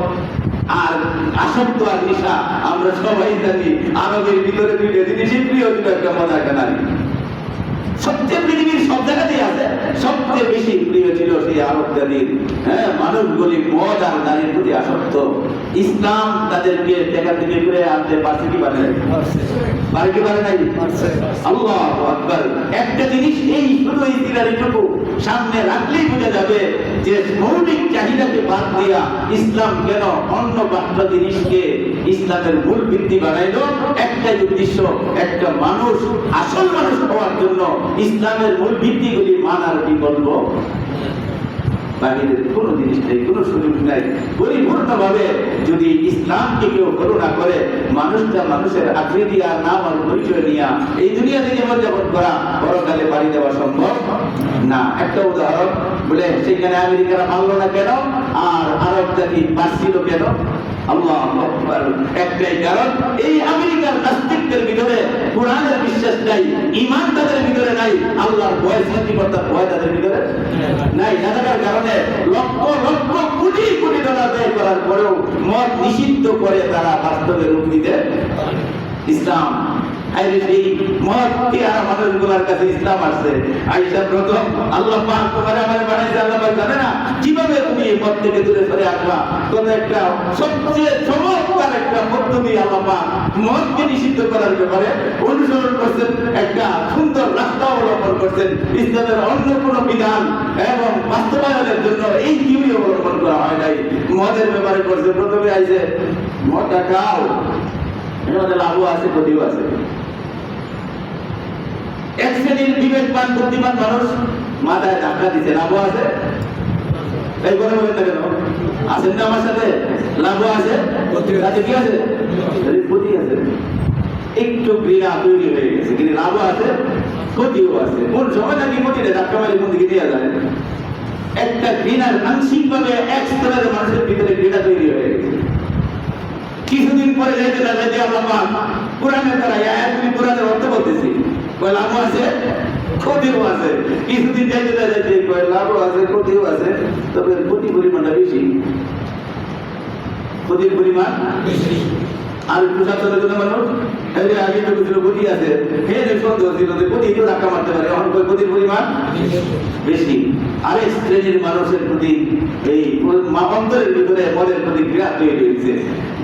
আর আসক্ত আর নেশা, আমরা সবাই জানি আরবের ভিতরে 2টা জিনিসই প্রিয় ছিল, একটা মদ, একটা নারী। সবচেয়ে পৃথিবীর সব জায়গাতেই আছে, সবচেয়ে বেশি প্রিয় ছিল সেই আরব জাতির মানুষগুলি মদ আর নারীর প্রতি আসক্ত। ইসলাম তাদেরকে দেখা থেকে করে আনতে পারছে কি পারে নাই? আল্লাহু আকবার। একটা জিনিস এই শুধু এই দিনারিটুকু সামনে রাখলেই বোঝা যাবে যে মৌলিক চাহিদাকে বাদ দিয়া ইসলাম কেন অন্য 5টা জিনিসকে ইসলামের মূল ভিত্তি বানাইলো। একটাই উদ্দেশ্য, একটা মানুষ আসল মানুষ হওয়ার জন্য ইসলামের মূল ভিত্তিগুলি মানার বিকল্প বাহিরের কোনো জিনিস নেই, কোনো সুযোগ নাই। পরিপূর্ণভাবে যদি ইসলামকে কেউ করুণা করে, মানুষটা মানুষের আকৃতি আর নাম আর পরিচয় নিয়ে এই দুনিয়াতে জীবনযাপন করা পরকালে পাড়ি দেওয়া সম্ভব না। একটা উদাহরণ বলে, সেখানে আমেরিকারা মানল না কেন আর আরব জাতি পারছিল কেন? আল্লাহ আকবার। একটাই কারণ, এই আমেরিকার নাস্তিকদের ভিতরে কোরআনের বিশ্বাস নাই, ঈমান তাদের ভিতরে নাই, আল্লাহর ভয়, সৃষ্টিকর্তার ভয় তাদের ভিতরে নাই। যার কারণে লক্ষ লক্ষ কোটি কোটি ডলার ব্যয় করার পরেও মদ নিষিদ্ধ করে তারা বাস্তবে রূপ দিতে ইসলাম। সেই মদ কি আর মানুষগুলোর কাছে ইসলাম আসছে। আয়েশা প্রথম, আল্লাহ পাক তোমারে আমারে বানাইছে, আল্লাহ পাক জানে না কিভাবে তুমি এই মদ থেকে দূরে সরে আসবা। কোন একটা সবচেয়ে চমৎকার একটা পদ্ধতি আল্লাহ পাক মদকে নিষিদ্ধ করার ব্যাপারে অনুসরণ করছেন, একটা সুন্দর রাস্তা অবলম্বন করছেন। ইসলামের অন্য কোনো বিধান এবং বাস্তবায়নের জন্য এই থিওরি অবলম্বন করা হয় নাই, মদের ব্যাপারে করছে। প্রথমে আইছে মদটা খাও, এর মধ্যে লাভও আছে ক্ষতিও আছে। এক শ্রেণীর বিবেকবান বুদ্ধিমান মানুষ মাথায় ধাক্কা দিতে, লাভও আছে। এই কথা বলেন না কেন? আছেন না আমার সাথে? লাভও আছে, তাতে কি আছে? ক্ষতি আছে। একটু ঘৃণা তৈরি হয়ে গেছে, কিন্তু লাভও আছে, ক্ষতিও আছে। কোন সময় নাকি ক্ষতিটা ধাক্কা মারি কোন দিকে দেওয়া যায়? একটা ঘৃণার আংশিকভাবে এক স্তরের মানুষের ভিতরে ঘৃণা তৈরি হয়ে গেছে। কিছুদিন পরে যাইতে না যাইতে আল্লাহ পাক কোরআনের দ্বারা আয়াতগুলি কোরআনের অর্থ বলতেছি, কয় লাভও আছে, ক্ষতিও আছে। কিছুদিন যাইতে না যাইতে কয় লাভও আছে, ক্ষতিও আছে, তবে ক্ষতির পরিমাণটা বেশি, ক্ষতির পরিমাণ বেশি। আর একটু সচেতন মানুষ আগে তো কিছু ক্ষতি আছে, সন্দেহ ছিল যে ক্ষতি ধাক্কা মারতে পারে, এখন ক্ষতির পরিমাণ বেশি। আরেক শ্রেণীর মানুষের প্রতি এই অন্তরের ভিতরে মদের প্রতি ঘৃণা তৈরি হয়েছে।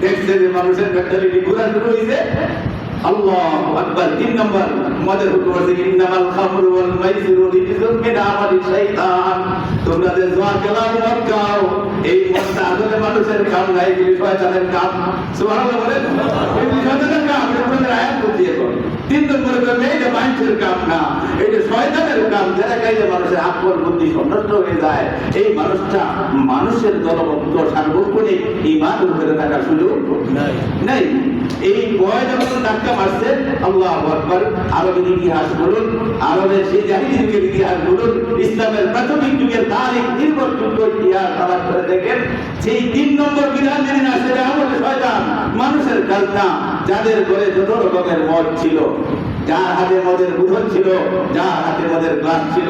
দেখছে যে মানুষের মেন্টালিটি ঘোরা শুরু হয়েছে। আল্লাহু আকবার। 3 নম্বর মদের হুকুম আছে, ইন্নামাল খামরু ওয়াল মাইসিরু রিজসুম মিন আমালি শাইতান। তোমরা যে জুয়া খেলাও, মদ খাও, এই মদটা আসলে মানুষের কাম নাই, এগুলি শয়তানের কাম। সুবহানাল্লাহ বলেন, এগুলি শয়তানের কাম। এটা কোরআনের আয়াত বলছে। এখন 3 নম্বরে বলে এটা মানুষের কাম না, এটা শয়তানের কাম। যারা খাইলে মানুষের আকল বুদ্ধি নষ্ট হয়ে যায়, এই মানুষটা মানুষের দলবদ্ধ সার্বক্ষণিক ঈমানের উপরে থাকার সুযোগ নাই। এই ভয় যখন ধাক্কা মারছে, আল্লাহু আকবার। আরবের ইতিহাস বলুন, আরবের সেই জাহিলি যুগের ইতিহাস বলুন, ইসলামের প্রাথমিক যুগের তারিখ নির্ভরযোগ্য ইতিহাস তালাশ করে দেখেন, সেই 3 নম্বর বিধান যিনি না, সেটা আমাদের শয়তান, মানুষের কাজ না। যাদের ঘরে যত রকমের মদ ছিল, যার হাতে মদের বোতল ছিল, যার হাতে মদের গ্লাস ছিল,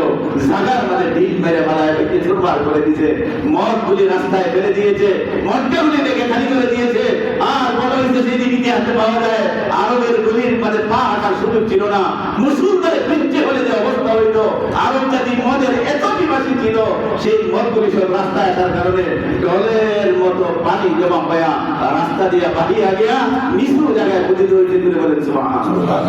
জাগার মধ্যে ঢিল মেরে মালায় ব্যক্তি চুরমার করে দিয়েছে, মদগুলি রাস্তায় ফেলে দিয়েছে, মদগুলি দেখে খালি করে দিয়েছে। আর বলা হয়েছে সেদিন ইতিহাসে পাওয়া যায়, আরবের গলির মধ্যে পা হাঁটার সুযোগ ছিল না। মুসলমানদের বৃদ্ধি হলে যে অবস্থা হইত, আরব জাতি মদের এত পিপাসী ছিল, সেই মদগুলি সব রাস্তায় আসার কারণে ঢলের মতো পানি জমা হয়ে রাস্তা দিয়ে বাহিয়া গিয়া নিচু জায়গায় পতিত হয়েছে। বলেন সুবহানাল্লাহ।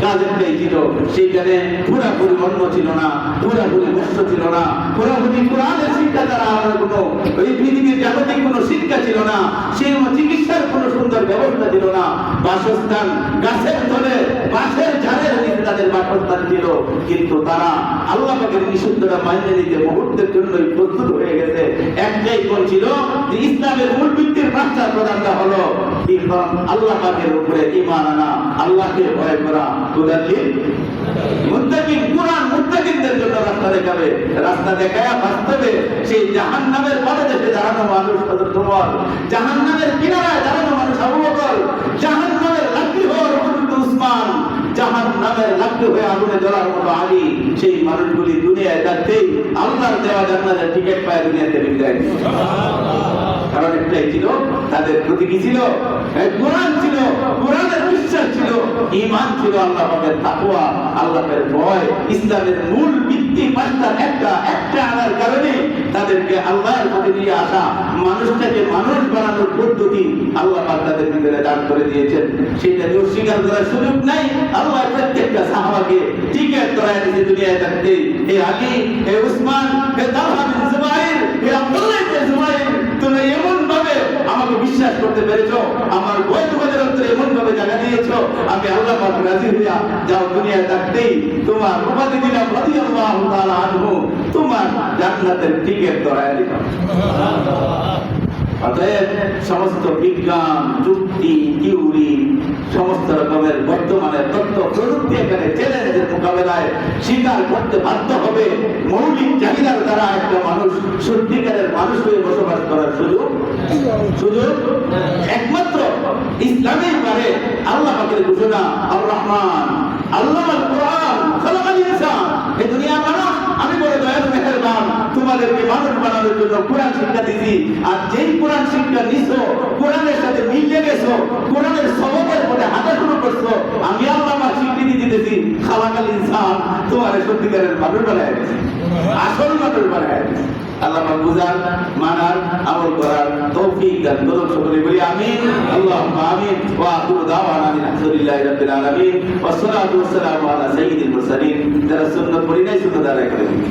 কাজেরটাই ছিল, সেইখানে পুরাপুরি অন্ন ছিল না, পুরাপুরি বস্ত্র ছিল না, পুরাপুরি কোরআনের শিক্ষা দ্বারা আমার কোনো ওই পৃথিবীর জাগতিক কোনো শিক্ষা ছিল না, সেই চিকিৎসার কোনো সুন্দর ব্যবস্থা ছিল না। বাসস্থান গাছের তলে, বাঁশের ঝাড়ের নিচে তাদের বাসস্থান ছিল, কিন্তু তারা আল্লাহ পাকের নিষিদ্ধটা মানিয়ে নিতে মুহূর্তের জন্যই প্রস্তুত হয়ে গেছে। একটাই কোন ছিল যে ইসলামের মূল ভিত্তির রাস্তার প্রধানটা হলো আল্লাহ পাকের উপরে ঈমান আনা, আল্লাহকে ভয় করা। মুত্তাকিন, কুরআন মুত্তাকিনদের জন্য রাস্তা দেখাবে, রাস্তা দেখায়া বাস্তবে সেই জাহান্নামের পথে দাঁড়ানো মানুষ হযরত ওমর, জাহান্নামের কিনারায় দাঁড়ানো মানুষ আবু বকর, জাহান্নামের লাকড়ি হওয়ার উপযুক্ত উসমান, জাহান্নামের লাকড়ি হয়ে আগুনে জ্বলার মতো আলী, সেই মানুষগুলি দুনিয়ায় থাকতেই আল্লাহর দেওয়া জান্নাতের টিকিট পায় দুনিয়াতে বিদায়। কারণ একটাই ছিল, তাদের প্রতি কি ছিল? কোরআন ছিল, কোরআনের বিশ্বাস ছিল, ঈমান ছিল, আল্লাহ পাকের তাকওয়া, আল্লাহর ভয়। ইসলামের মূল ভিত্তি পাঁচটা, একটা আনার কারণে তাদেরকে আল্লাহর প্রতি নিয়ে আসা, মানুষটাকে মানুষ বানানোর পদ্ধতি আল্লাহ পাক তাদের ভিতরে দান করে দিয়েছেন। সেটা অস্বীকার করার সুযোগ নাই। আল্লাহ প্রত্যেকটা সাহাবাকে টিকিট ধরায় দিয়েছে দুনিয়ায় থাকতে। হে আলী, হে উসমান, হে তালহা বিন জুবাইর, হে আব্দুল্লাহ বিন জুবাইর, তোমরা এমন ভাবে আমাকে বিশ্বাস করতে পেরেছো, আমার ভয় তোমাদের অন্তরে এমন ভাবে জায়গা দিয়েছো, আমি আল্লাহ পাক রাজি হইয়া যাও দুনিয়ায় থাকতেই তোমার উপাধি দিলাম রাদিয়াল্লাহু তাআলা আনহু, তোমার জান্নাতের টিকিট ধরায় দিলাম। অতএব সমস্ত বিজ্ঞান, যুক্তি, থিওরি, সমস্ত রকমের বর্তমানে তথ্য প্রযুক্তি এখানে চ্যালেঞ্জের মোকাবেলায় স্বীকার করতে বাধ্য হবে। মৌলিক চাহিদার দ্বারা একটা মানুষ সত্যিকারের মানুষ হয়ে বসবাস করার সুযোগ একমাত্র ইসলামেই পারে। আল্লাহ পাকের ঘোষণা, আর রহমান আল্লামাল কুরআন খালাকাল ইনসান। এই দুনিয়ার মানুষ আমি বড় দয়ালু মেহেরবান, তোমাদেরকে মানুষ বানানোর জন্য কোরআন শিক্ষা দিছি। আর যেই কোরআন শিক্ষা নিছো, কোরআনের সাথে মিলে গেছো, কোরআনের সবকের পথে হাঁটা শুরু করছো, আমি আল্লাহ আমার স্বীকৃতি দিতেছি খালাকাল ইনসান, তোমার সত্যিকারের মানুষ বানায় গেছে, আসল মানুষ বানায় গেছে। আল্লাহ পাক বুঝার, মানার, আমল করার তৌফিক দান করুন। সকলে বলি আমিন, আল্লাহুম্মা আমিন। ওয়া আখিরু দাওয়ানা আলহামদুলিল্লাহি রাব্বিল আলামিন ওয়া সলাতু ওয়া সালামু আলা সাইয়্যিদিল মুরসালিন। যারা সুন্নাত পড়ি নাই সুন্নাত আদায় করে দিন।